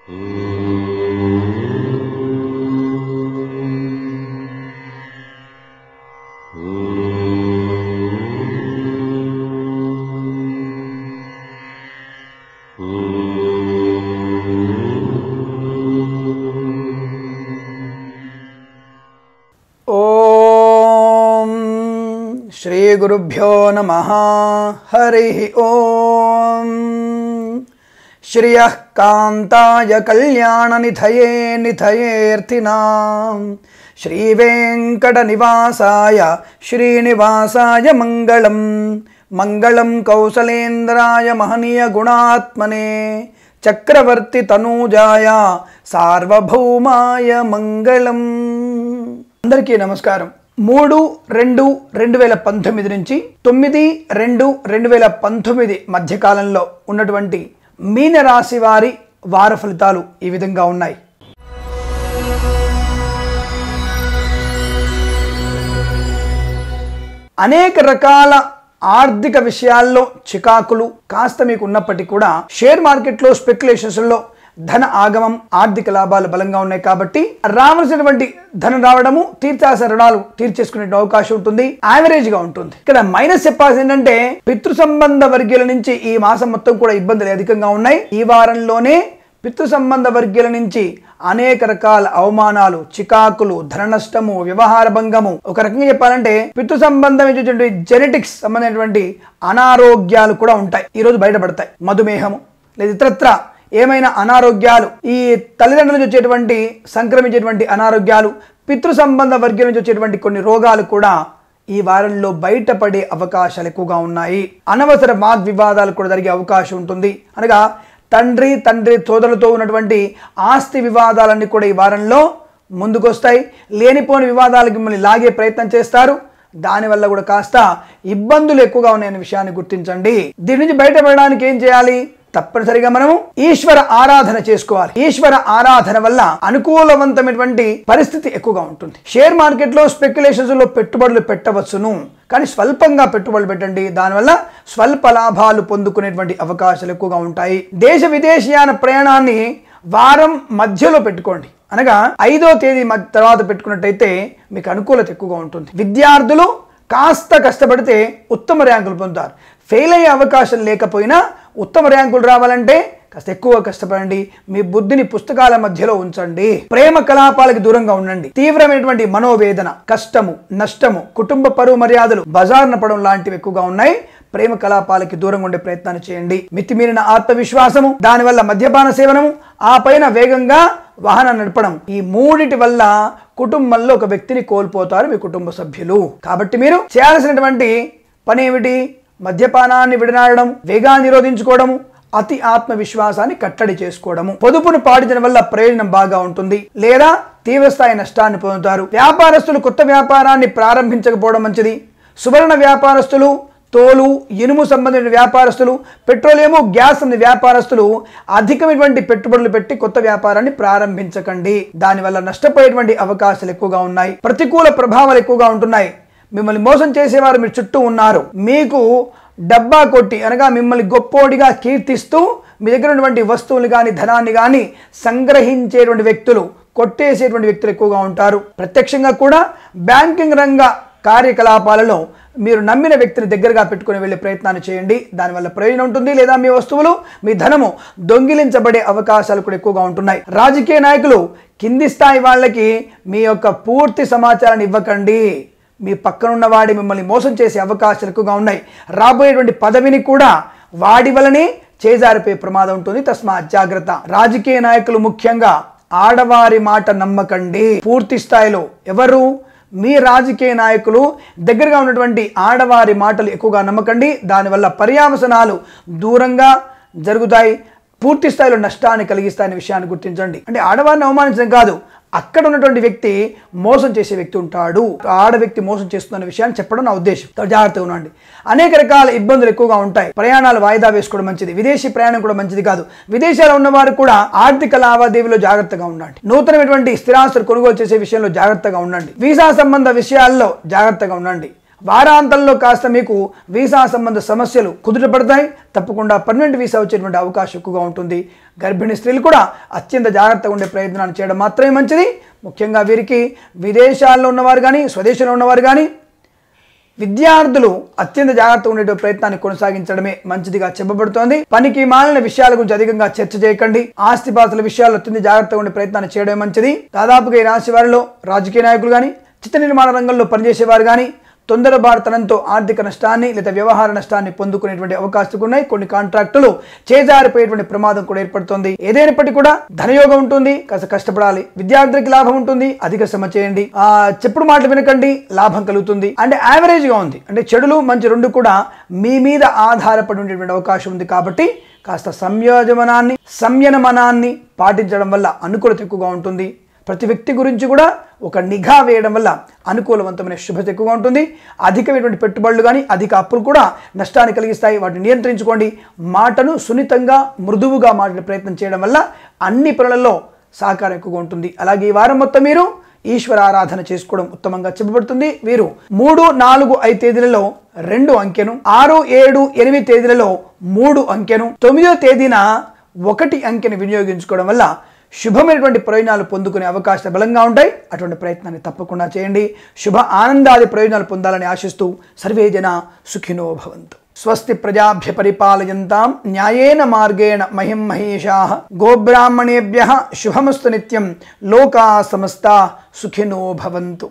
శ్రీ గురుభ్యో నమః. హరి ఓం. శ్రియః కాంతాయ కళ్యాణ నిధయే నిధయేర్థినాం శ్రీ వెంకట నివాసాయ శ్రీనివాసాయ మంగళం. మంగళం కౌసలేంద్రాయ మహనీయ గుణాత్మనే చక్రవర్తి తనూజాయ సార్వభౌమాయ మంగళం. అందరికీ నమస్కారం. 3/2/2019 నుంచి 9/2/2019 మధ్యకాలంలో ఉన్నటువంటి మీనరాశి వారి వార ఫలితాలు ఈ విధంగా ఉన్నాయి. అనేక రకాల ఆర్థిక విషయాల్లో చికాకులు కాస్త మీకు ఉన్నప్పటికీ కూడా షేర్ మార్కెట్లో స్పెక్యులేషన్స్లో ధన ఆగమం, ఆర్థిక లాభాలు బలంగా ఉన్నాయి కాబట్టి రావాల్సినటువంటి ధనం రావడము, తీర్చాల్సిన రుణాలు తీర్చేసుకునే అవకాశం ఉంటుంది. యావరేజ్ గా ఉంటుంది. ఇక్కడ మైనస్ చెప్పాల్సి ఏంటంటే పితృ సంబంధ వర్గీయుల నుంచి ఈ మాసం మొత్తం కూడా ఇబ్బందులు అధికంగా ఉన్నాయి. ఈ వారంలోనే పితృ సంబంధ వర్గీయుల నుంచి అనేక రకాల అవమానాలు, చికాకులు, ధన నష్టము, వ్యవహార భంగము, ఒక రకంగా చెప్పాలంటే పితృ సంబంధమైనటువంటి జెనెటిక్స్ సంబంధమైనటువంటి అనారోగ్యాలు కూడా ఉంటాయి. ఈ రోజు బయటపడతాయి. మధుమేహము లేదా ఇతరత్ర ఏమైనా అనారోగ్యాలు, ఈ తల్లిదండ్రుల నుంచి వచ్చేటువంటి సంక్రమించేటువంటి అనారోగ్యాలు, పితృ సంబంధ వర్గం నుంచి వచ్చేటువంటి కొన్ని రోగాలు కూడా ఈ వారంలో బయటపడే అవకాశాలు ఎక్కువగా ఉన్నాయి. అనవసర వాగ్వివాదాలు కూడా జరిగే అవకాశం ఉంటుంది. అనగా తండ్రి సోదరులతో ఉన్నటువంటి ఆస్తి వివాదాలన్నీ కూడా ఈ వారంలో ముందుకొస్తాయి. లేనిపోని వివాదాలకు మిమ్మల్ని లాగే ప్రయత్నం చేస్తారు. దానివల్ల కూడా కాస్త ఇబ్బందులు ఎక్కువగా ఉన్నాయనే విషయాన్ని గుర్తించండి. దీని నుంచి బయటపడడానికి ఏం చేయాలి? తప్పనిసరిగా మనము ఈశ్వర ఆరాధన చేసుకోవాలి. ఈశ్వర ఆరాధన వల్ల అనుకూలవంతమైనటువంటి పరిస్థితి ఎక్కువగా ఉంటుంది. షేర్ మార్కెట్ లో స్పెక్యులేషన్స్ లో పెట్టుబడులు పెట్టవచ్చును, కానీ స్వల్పంగా పెట్టుబడులు పెట్టండి. దానివల్ల స్వల్ప లాభాలు పొందుకునేటువంటి అవకాశాలు ఎక్కువగా ఉంటాయి. దేశ విదేశీయాన ప్రయాణాన్ని వారం మధ్యలో పెట్టుకోండి. అనగా 5వ తేదీ తర్వాత పెట్టుకున్నట్టయితే మీకు అనుకూలత ఎక్కువగా ఉంటుంది. విద్యార్థులు కాస్త కష్టపడితే ఉత్తమ ర్యాంకులు పొందుతారు. ఫెయిల్ అయ్యే అవకాశం లేకపోయినా ఉత్తమ ర్యాంకులు రావాలంటే కాస్త ఎక్కువ కష్టపడండి. మీ బుద్ధిని పుస్తకాల మధ్యలో ఉంచండి. ప్రేమ కలాపాలకు దూరంగా ఉండండి. తీవ్రమైనటువంటి మనోవేదన, కష్టము, నష్టము, కుటుంబ పరువు మర్యాదలు బజారున పడడం లాంటివి ఎక్కువగా ఉన్నాయి. ప్రేమ కలాపాలకి దూరంగా ఉండే ప్రయత్నాన్ని చేయండి. మితిమీరిన ఆత్మవిశ్వాసము, దానివల్ల మద్యపాన సేవనము, ఆ పైన వేగంగా వాహనం నడపడం, ఈ మూడిటి వల్ల కుటుంబంలో ఒక వ్యక్తిని కోల్పోతారు మీ కుటుంబ సభ్యులు. కాబట్టి మీరు చేయాల్సినటువంటి పని ఏమిటి? మద్యపానాన్ని విడనాడడం, వేగాన్ని నిరోధించుకోవడము, అతి ఆత్మవిశ్వాసాన్ని కట్టడి చేసుకోవడము. పొదుపును పాటించడం వల్ల ప్రయోజనం బాగా ఉంటుంది, లేదా తీవ్రస్థాయి నష్టాన్ని పొందుతారు. వ్యాపారస్తులు కొత్త వ్యాపారాన్ని ప్రారంభించకపోవడం మంచిది. సువర్ణ వ్యాపారస్తులు, తోలు, ఇనుము సంబంధించిన వ్యాపారస్తులు, పెట్రోలియము, గ్యాస్ సంబంధించిన వ్యాపారస్తులు అధికమైనటువంటి పెట్టుబడులు పెట్టి కొత్త వ్యాపారాన్ని ప్రారంభించకండి. దానివల్ల నష్టపోయేటువంటి అవకాశాలు ఎక్కువగా ఉన్నాయి. ప్రతికూల ప్రభావాలు ఎక్కువగా ఉంటున్నాయి. మిమ్మల్ని మోసం చేసేవారు మీరు చుట్టూ ఉన్నారు. మీకు డబ్బా కొట్టి అనగా మిమ్మల్ని గొప్పోడిగా కీర్తిస్తూ మీ దగ్గర ఉన్నటువంటి వస్తువులు కానీ ధనాన్ని కానీ సంగ్రహించేటువంటి వ్యక్తులు, కొట్టేసేటువంటి వ్యక్తులు ఎక్కువగా ఉంటారు. ప్రత్యక్షంగా కూడా బ్యాంకింగ్ రంగ కార్యకలాపాలలో మీరు నమ్మిన వ్యక్తిని దగ్గరగా పెట్టుకుని వెళ్ళే ప్రయత్నాన్ని చేయండి. దానివల్ల ప్రయోజనం ఉంటుంది. లేదా మీ వస్తువులు, మీ ధనము దొంగిలించబడే అవకాశాలు కూడా ఎక్కువగా ఉంటున్నాయి. రాజకీయ నాయకులు కింది స్థాయి వాళ్ళకి మీ యొక్క పూర్తి సమాచారాన్ని ఇవ్వకండి. మీ పక్కనున్న వాడి మిమ్మల్ని మోసం చేసే అవకాశాలు ఎక్కువగా ఉన్నాయి. రాబోయేటువంటి పదవిని కూడా వాడి వలనే చేజారిపోయే ప్రమాదం ఉంటుంది. తస్మాత్ జాగ్రత్త. రాజకీయ నాయకులు ముఖ్యంగా ఆడవారి మాట నమ్మకండి. పూర్తి స్థాయిలో ఎవరు? మీ రాజకీయ నాయకులు దగ్గరగా ఉన్నటువంటి ఆడవారి మాటలు ఎక్కువగా నమ్మకండి. దానివల్ల పర్యావసనాలు దూరంగా జరుగుతాయి. పూర్తి స్థాయిలో నష్టాన్ని కలిగిస్తాయనే విషయాన్ని గుర్తించండి. అంటే ఆడవారిని అవమానించడం కాదు, అక్కడ ఉన్నటువంటి వ్యక్తి మోసం చేసే వ్యక్తి ఉంటాడు. ఆడ వ్యక్తి మోసం చేస్తున్న విషయాన్ని చెప్పడం నా ఉద్దేశం. జాగ్రత్తగా ఉండండి. అనేక రకాల ఇబ్బందులు ఎక్కువగా ఉంటాయి. ప్రయాణాలు వాయిదా వేసుకోవడం మంచిది. విదేశీ ప్రయాణం కూడా మంచిది కాదు. విదేశాల్లో ఉన్న వారు కూడా ఆర్థిక లావాదేవీలో జాగ్రత్తగా ఉండండి. నూతనమైనటువంటి స్థిరాస్తులు కొనుగోలు చేసే విషయంలో జాగ్రత్తగా ఉండండి. వీసా సంబంధ విషయాల్లో జాగ్రత్తగా ఉండండి. వారాంతంలో కాస్త మీకు వీసా సంబంధ సమస్యలు కుదుటపడతాయి. తప్పకుండా పర్మనెంట్ వీసా వచ్చేటువంటి అవకాశం ఎక్కువగా ఉంటుంది. గర్భిణీ స్త్రీలు కూడా అత్యంత జాగ్రత్తగా ఉండే ప్రయత్నాలు చేయడం మాత్రమే మంచిది. ముఖ్యంగా వీరికి విదేశాల్లో ఉన్నవారు కానీ స్వదేశంలో ఉన్నవారు కానీ విద్యార్థులు అత్యంత జాగ్రత్తగా ఉండే ప్రయత్నాన్ని కొనసాగించడమే మంచిదిగా చెప్పబడుతోంది. పనికి మాలిన విషయాల గురించి అధికంగా చర్చ చేయకండి. ఆస్తిపాస్తుల విషయాల్లో అత్యంత జాగ్రత్తగా ఉండే ప్రయత్నాన్ని చేయడమే మంచిది. దాదాపుగా ఈ రాశి వారిలో రాజకీయ నాయకులు కానీ చిత్ర నిర్మాణ రంగంలో పనిచేసేవారు కానీ తొందరబాటుతనంతో ఆర్థిక నష్టాన్ని లేదా వ్యవహార నష్టాన్ని పొందుకునేటువంటి అవకాశాలు ఉన్నాయి. కొన్ని కాంట్రాక్టులు చేజారిపోయేటువంటి ప్రమాదం కూడా ఏర్పడుతుంది. ఏదైనప్పటికీ కూడా ధనయోగం ఉంటుంది, కాస్త కష్టపడాలి. విద్యార్థులకి లాభం ఉంటుంది, అధిక శ్రమ చేయండి. చెప్పుడు మాటలు వినకండి, లాభం కలుగుతుంది. అంటే యావరేజ్ గా ఉంది, అంటే చెడులు మంచి రెండు కూడా మీ మీద ఆధారపడి ఉండేటువంటి అవకాశం ఉంది. కాబట్టి కాస్త సంయమనాన్ని పాటించడం వల్ల అనుకూలత ఎక్కువగా ఉంటుంది. ప్రతి వ్యక్తి గురించి కూడా ఒక నిఘా వేయడం వల్ల అనుకూలవంతమైన శుభత ఎక్కువగా ఉంటుంది. అధికమైనటువంటి పెట్టుబడులు కానీ అధిక అప్పులు కూడా నష్టాన్ని కలిగిస్తాయి. వాటిని నియంత్రించుకోండి. మాటను సున్నితంగా మృదువుగా మాట్లాడే ప్రయత్నం చేయడం వల్ల అన్ని పనులలో సహకారం ఎక్కువగా ఉంటుంది. అలాగే ఈ వారం మొత్తం మీరు ఈశ్వర ఆరాధన చేసుకోవడం ఉత్తమంగా చెప్పబడుతుంది. వీరు 3, 4, 5 తేదీలలో 2 అంకెను, 6, 7, 8 తేదీలలో 3 అంకెను, 9వ తేదీన 1 అంకెను వినియోగించుకోవడం వల్ల శుభమైనటువంటి ప్రయోజనాలు పొందుకునే అవకాశాలు బలంగా ఉంటాయి. అటువంటి ప్రయత్నాన్ని తప్పకుండా చేయండి. శుభ ఆనందాది ప్రయోజనాలు పొందాలని ఆశిస్తూ సర్వే జన సుఖినో భవంతు. స్వస్తి ప్రజాభ్య పరిపాలయంతాం న్యాయేన మార్గేణ మహిం మహేషాః. గోబ్రాహ్మణేభ్యః శుభమస్తు నిత్యం. లోకా సమస్తా సుఖినో భవంతు.